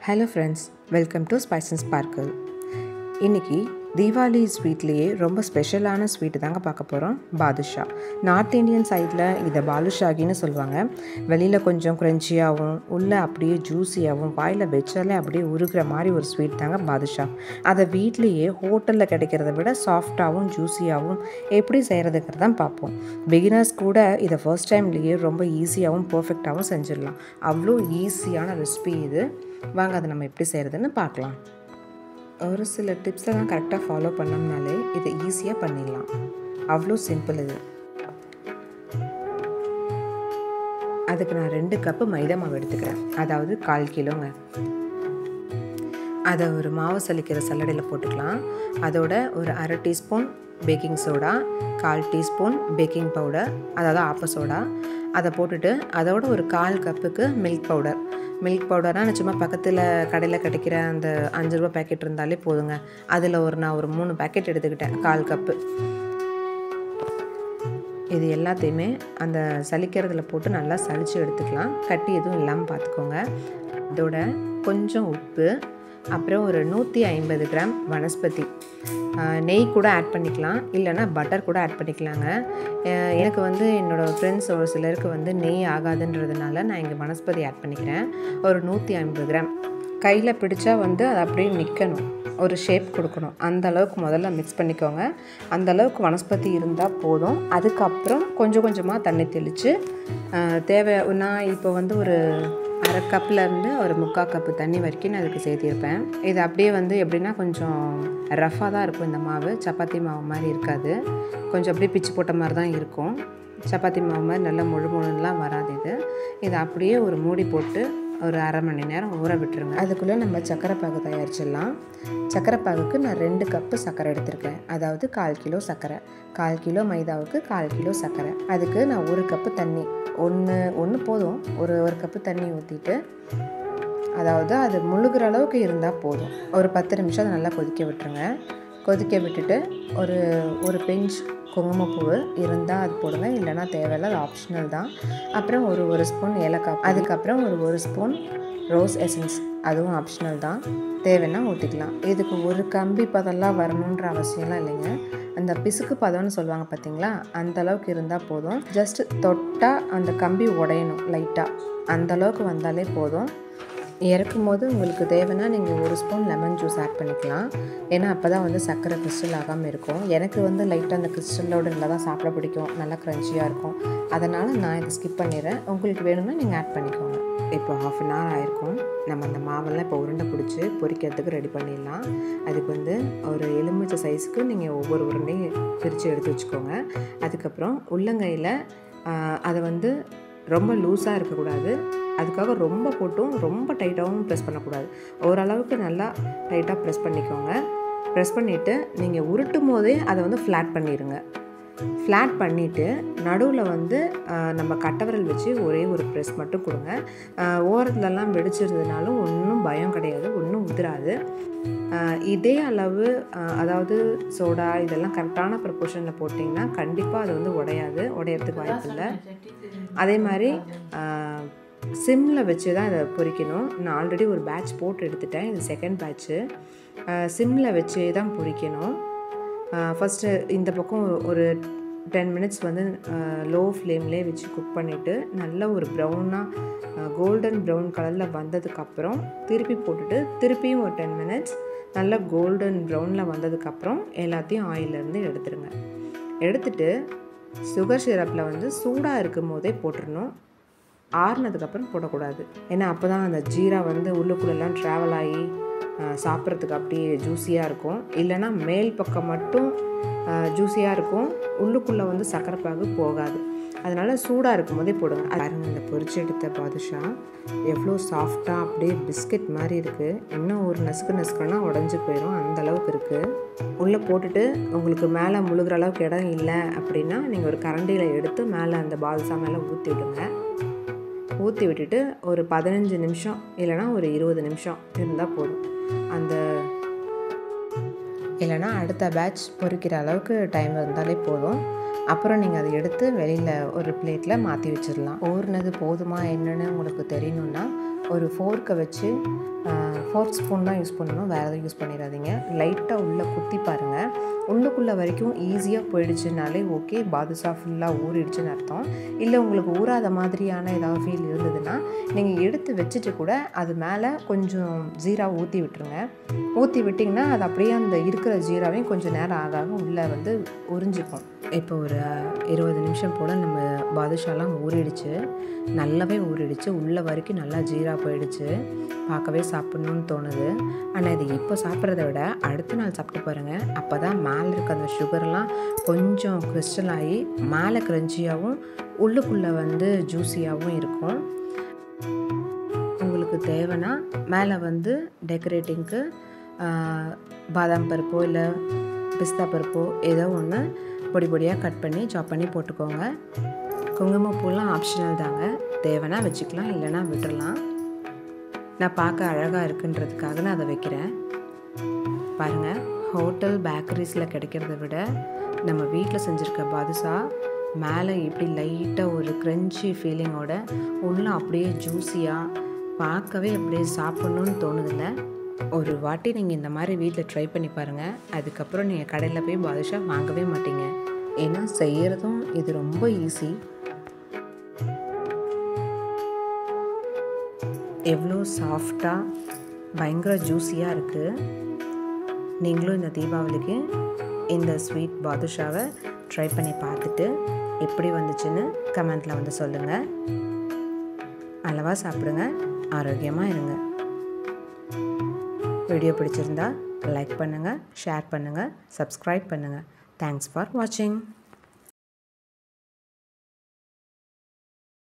Hello friends, welcome to spice and sparkle. இன்றைக்கி தீபாவளி ஸ்வீட்லேயே ரொம்ப ஸ்பெஷலான ஸ்வீட்டு தாங்க பார்க்க போகிறோம், பாதுஷா. நார்த் இந்தியன் சைடில் இதை பாலுஷாகின்னு சொல்லுவாங்க. வெளியில் கொஞ்சம் க்ரன்ச்சியாகவும் உள்ளே அப்படியே ஜூஸியாகவும் வாயில் வச்சாலே அப்படியே உருகிற மாதிரி ஒரு ஸ்வீட் தாங்க பாதுஷா. அதை வீட்லேயே ஹோட்டலில் கிடைக்கிறத விட சாஃப்டாகவும் ஜூஸியாகவும் எப்படி செய்கிறதுங்கிறது தான் பார்ப்போம். பிகினர்ஸ் கூட இதை ஃபர்ஸ்ட் டைம்லேயே ரொம்ப ஈஸியாகவும் பர்ஃபெக்டாகவும் செஞ்சிடலாம். அவ்வளோ ஈஸியான ரெசிபி இது. வாங்க அதை நம்ம எப்படி செய்கிறதுன்னு பார்க்கலாம். ஒரு சில டிப்ஸெல்லாம் கரெக்டாக ஃபாலோ பண்ணோம்னாலே இதை ஈஸியாக பண்ணிடலாம். அவ்வளோ சிம்பிள் இது. அதுக்கு நான் 2 கப்பு மைதா மாவு எடுத்துக்கிறேன், அதாவது 1/4 கிலோங்க. அதை ஒரு மாவு சலிக்கிற சல்லடையில் போட்டுக்கலாம். அதோட ஒரு 1/2 teaspoon baking soda, 1/4 teaspoon baking powder, அதாவது ஆப்ப சோடா, அதை போட்டுட்டு அதோட ஒரு 1/4 கப்புக்கு மில்க் பவுடர். மில்க் பவுடர்னால் சும்மா பக்கத்தில் கடையில் கிடைக்கிற அந்த 5 ரூபா பேக்கெட் இருந்தாலே போதுங்க. அதில் நான் ஒரு 3 பேக்கெட் எடுத்துக்கிட்டேன், 1/4 கப்பு. இது எல்லாத்தையுமே அந்த சலிக்கிறதுல போட்டு நல்லா சலித்து எடுத்துக்கலாம். கட்டி எதுவும் இல்லாமல் பார்த்துக்கோங்க. அதோட கொஞ்சம் உப்பு, அப்புறம் ஒரு 150 கிராம் வனஸ்பதி. நெய் கூட ஆட் பண்ணிக்கலாம், இல்லைனா பட்டர் கூட ஆட் பண்ணிக்கலாங்க. எனக்கு என்னோடய ஃப்ரெண்ட்ஸ் ஒரு சிலருக்கு நெய் ஆகாதுன்றதுனால நான் இங்கே வனஸ்பதி ஆட் பண்ணிக்கிறேன். ஒரு 150 கிராம். கையில் பிடிச்சா அது அப்படியே நிற்கணும், ஒரு ஷேப் கொடுக்கணும். அந்த அளவுக்கு முதல்ல மிக்ஸ் பண்ணிக்கோங்க. அந்த அளவுக்கு வனஸ்பதி இருந்தால் போதும். அதுக்கப்புறம் கொஞ்சம் கொஞ்சமாக தண்ணி தெளித்து தேவை. நான் இப்போ ஒரு 1/2 கப்லேருந்து ஒரு 3/4 கப்பு தண்ணி வரைக்கும் நான் அதுக்கு சேர்த்திருப்பேன். இது அப்படியே எப்படின்னா கொஞ்சம் ரஃப்பாக தான் இருக்கும். இந்த மாவு சப்பாத்தி மாவு மாதிரி இருக்காது, கொஞ்சம் அப்படியே பிச்சு போட்ட மாதிரி தான் இருக்கும். சப்பாத்தி மாவு மாதிரி நல்லா முழுலாம் வராது. இது அப்படியே ஒரு மூடி போட்டு ஒரு 1/2 மணி நேரம் ஊற விட்டுருங்க. அதுக்குள்ளே நம்ம சர்க்கரை பாகு தயாரிச்சிடலாம். சர்க்கரை பாகுக்கு நான் 2 கப்பு சர்க்கரை எடுத்திருக்கேன், அதாவது 1/4 கிலோ சர்க்கரை. 1/4 கிலோ மைதாவுக்கு 1/4 கிலோ சர்க்கரை. அதுக்கு நான் 1 கப்பு தண்ணி, ஒன்று போதும். ஒரு கப்பு தண்ணி ஊற்றிட்டு, அதாவது அது முழுகிற அளவுக்கு இருந்தால் போதும். ஒரு 10 நிமிஷம் அதை நல்லா கொதிக்க விட்டுருங்க. கொதிக்க விட்டுட்டு ஒரு பிஞ்ச் குங்குமப்பூ இருந்தால் அது போடுங்க, இல்லைனா தேவையில்லை, அது ஆப்ஷனல் தான். அப்புறம் ஒரு ஸ்பூன் ஏலக்காய், அதுக்கப்புறம் ஒரு ஸ்பூன் ரோஸ் எசன்ஸ், அதுவும் ஆப்ஷனல் தான். தேவைன்னா ஊற்றிக்கலாம். இதுக்கு ஒரு கம்பி பதம்லாம் வரணுன்ற அவசியம்லாம் இல்லைங்க. அந்த பிசுக்கு பதம்னு சொல்லுவாங்க பார்த்தீங்களா, அந்த அளவுக்கு இருந்தால் போதும். ஜஸ்ட் தொட்டால் அந்த கம்பி உடையணும் லைட்டாக, அந்த அளவுக்கு வந்தாலே போதும். இறக்கும் போது உங்களுக்கு தேவைன்னா நீங்கள் 1 ஸ்பூன் லெமன் ஜூஸ் ஆட் பண்ணிக்கலாம். ஏன்னா அப்போ தான் சர்க்கரை கிறிஸ்டல் ஆகாமல் இருக்கும். எனக்கு லைட்டாக அந்த கிறிஸ்டலோடு இருந்தால் தான் சாப்பிட பிடிக்கும், நல்லா க்ரன்ச்சியாக இருக்கும். அதனால் நான் இதை ஸ்கிப் பண்ணிடுறேன். உங்களுக்கு வேணும்னா நீங்கள் ஆட் பண்ணிக்கோங்க. இப்போ 1/2 அன் ஹவர் ஆகிருக்கும். நம்ம அந்த மாவெல்லாம் இப்போ உருண்டை பிடிச்சி பொரிக்கிறதுக்கு ரெடி பண்ணிடலாம். அதுக்கு ஒரு எலுமிச்சை சைஸுக்கு நீங்கள் ஒவ்வொரு உருண்டையும் பிரித்து எடுத்து வச்சுக்கோங்க. அதுக்கப்புறம் உள்ளங்கையில் அதை ரொம்ப லூஸாக இருக்கக்கூடாது, அதுக்காக ரொம்ப போட்டும் ரொம்ப டைட்டாகவும் ப்ரெஸ் பண்ணக்கூடாது. ஓரளவுக்கு நல்லா டைட்டாக ப்ரெஸ் பண்ணிக்கோங்க. ப்ரெஸ் பண்ணிவிட்டு நீங்கள் உருட்டும் போதே அதை ஃப்ளாட் பண்ணிடுங்க. ஃப்ளாட் பண்ணிவிட்டு நடுவில் நம்ம கட்டவிரல் வச்சு ஒரே ஒரு ப்ரெஸ் மட்டும் கொடுங்க. ஓரத்துலலாம் வெடிச்சிருந்ததுனாலும் ஒன்றும் பயம் கிடையாது, ஒன்றும் உதிராது. இதே அளவு, அதாவது சோடா இதெல்லாம் கரெக்டான ப்ரொப்போர்ஷனில் போட்டிங்கன்னா கண்டிப்பாக அது உடையறதுக்கு வாய்ப்பு இல்லை. அதே மாதிரி சிம்மில் வச்சு தான் இதை பொரிக்கணும். நான் ஆல்ரெடி ஒரு பேட்ச் போட்டு எடுத்துட்டேன், இது செகண்ட் பேட்ச்சு. சிம்மில் வச்சு தான் பொரிக்கணும். ஃபஸ்ட்டு இந்த பக்கம் ஒரு 10 மினிட்ஸ் லோ ஃப்ளேம்லேயே வச்சு குக் பண்ணிவிட்டு நல்லா ஒரு ப்ரௌனாக கோல்டன் ப்ரௌன் கலரில் வந்ததுக்கப்புறம் திருப்பி போட்டுட்டு திருப்பியும் ஒரு 10 மினிட்ஸ் நல்லா கோல்டன் ப்ரௌனில் வந்ததுக்கப்புறம் எல்லாத்தையும் ஆயிலேருந்து எடுத்துடுங்க. எடுத்துட்டு சுகர் சிரப்பில் சூடாக இருக்கும் போதே போட்டுடணும். ஆறுனதுக்கப்புறம் போடக்கூடாது. ஏன்னா அப்போ தான் அந்த ஜீரா உள்ளுக்குள்ளெல்லாம் ட்ராவல் ஆகி சாப்பிட்றதுக்கு அப்படியே ஜூஸியாக இருக்கும். இல்லைனா மேல் பக்கம் மட்டும் ஜூஸியாக இருக்கும், உள்ளுக்குள்ளே சர்க்கரை பாகு போகாது. அதனால் சூடாக இருக்கும் போதே போடுங்க. பாருங்கள், இந்த பொரிச்சு எடுத்த பாதுஷா எவ்வளோ சாஃப்டாக அப்படியே பிஸ்கெட் மாதிரி இருக்குது. இன்னும் ஒரு நசுக்குனா உடஞ்சி போயிடும், அந்த அளவுக்கு இருக்குது. உள்ளே போட்டுட்டு உங்களுக்கு மேலே முழுகிற அளவுக்கு இடம் இல்லை அப்படின்னா நீங்கள் ஒரு கரண்டியில் எடுத்து மேலே அந்த பாதுஷா மேலே ஊற்றி விடுங்க. ஊற்றி விட்டுட்டு ஒரு 15 நிமிஷம் இல்லைனா ஒரு 20 நிமிஷம் இருந்தால் போதும். இல்லைனா அடுத்த பேட்ச் பொரிக்கிற அளவுக்கு டைம் இருந்தாலே போதும். அப்புறம் நீங்கள் அதை எடுத்து வெளியில் ஒரு பிளேட்டில் மாற்றி வச்சிடலாம். ஊறினது போதுமா என்னன்னு உங்களுக்கு தெரியணுன்னா ஒரு ஃபோர்க்கை வச்சு ஃபோர்க் ஸ்பூன் தான் யூஸ் பண்ணணும், வேறு எதுவும் யூஸ் பண்ணிடாதீங்க. லைட்டாக உள்ளே குத்தி பாருங்கள். உள்ளுக்குள்ளே வரைக்கும் ஈஸியாக போயிடுச்சுனாலே ஓகே, பாதுஷா ஃபுல்லாக ஊறிடுச்சுன்னு அர்த்தம். இல்லை உங்களுக்கு ஊறாத மாதிரியான ஏதாவது ஃபீல் இருந்ததுன்னா நீங்கள் எடுத்து வச்சுட்டு கூட அது மேலே கொஞ்சம் ஜீரா ஊற்றி விட்டுருங்க. ஊற்றி விட்டிங்கன்னா அது அப்படியே அந்த இருக்கிற ஜீராவையும் கொஞ்சம் நேரம் ஆக உள்ளே வந்து உறிஞ்சிக்கும். இப்போ ஒரு 20 நிமிஷம் போல் நம்ம பாதுஷாலாம் ஊறிடுச்சு, நல்லாவே ஊறிடுச்சு. உள்ளே வரைக்கும் நல்லா ஜீரா போயிடுச்சு. பார்க்கவே சாப்பிட்ணுன்னு தோணுது. ஆனால் இது இப்போ சாப்பிட்றத விட அடுத்த நாள் சாப்பிட்டு பாருங்கள். அப்போ தான் மேலே இருக்க அந்த சுகர்லாம் கொஞ்சம் கிறிஸ்டல் ஆகி மேலே க்ரன்ச்சியாகவும் உள்ளுக்குள்ளே வந்து ஜூஸியாகவும் இருக்கும். உங்களுக்கு தேவைன்னா மேலே வந்து டெக்கரேட்டிங்க்கு பாதாம் பருப்போ இல்லை பிஸ்தா பருப்போ ஏதோ ஒன்று பொடி பொடியாக கட் பண்ணி சாப் பண்ணி போட்டுக்கோங்க. குங்குமப்பூலாம் ஆப்ஷனல் தாங்க, தேவைன்னா வச்சுக்கலாம், இல்லைனா விட்டுடலாம். நான் பார்க்க அழகாக இருக்குன்றதுக்காக நான் அதை வைக்கிறேன். பாருங்கள், ஹோட்டல் பேக்கரிஸில் கிடைக்கிறத விட நம்ம வீட்டில் செஞ்சுருக்க பாதுஷா மேலே இப்படி லைட்டாக ஒரு க்ரன்ச்சி ஃபீலிங்கோட உள்ள அப்படியே ஜூஸியாக பார்க்கவே அப்படியே சாப்பிட்ணுன்னு தோணுதில்ல. ஒரு வாட்டி நீங்கள் இந்த மாதிரி வீட்டில் ட்ரை பண்ணி பாருங்கள். அதுக்கப்புறம் நீங்கள் கடையில் போய் பாதுஷா வாங்கவே மாட்டீங்க. ஏன்னா செய்கிறதும் இது ரொம்ப ஈஸி. எவ்வளோ சாஃப்டாக பயங்கர ஜூஸியாக இருக்குது. நீங்களும் இந்த தீபாவளிக்கு இந்த ஸ்வீட் பாதுஷாவை ட்ரை பண்ணி பார்த்துட்டு எப்படி வந்துச்சுன்னு கமெண்ட்டில் வந்து சொல்லுங்கள். அளவாக சாப்பிடுங்க, ஆரோக்கியமாக இருங்க. வீடியோ பிடிச்சிருந்தா லைக் பண்ணுங்கள், ஷேர் பண்ணுங்கள், சப்ஸ்கிரைப் பண்ணுங்கள். தேங்க்ஸ் ஃபார் வாட்சிங்.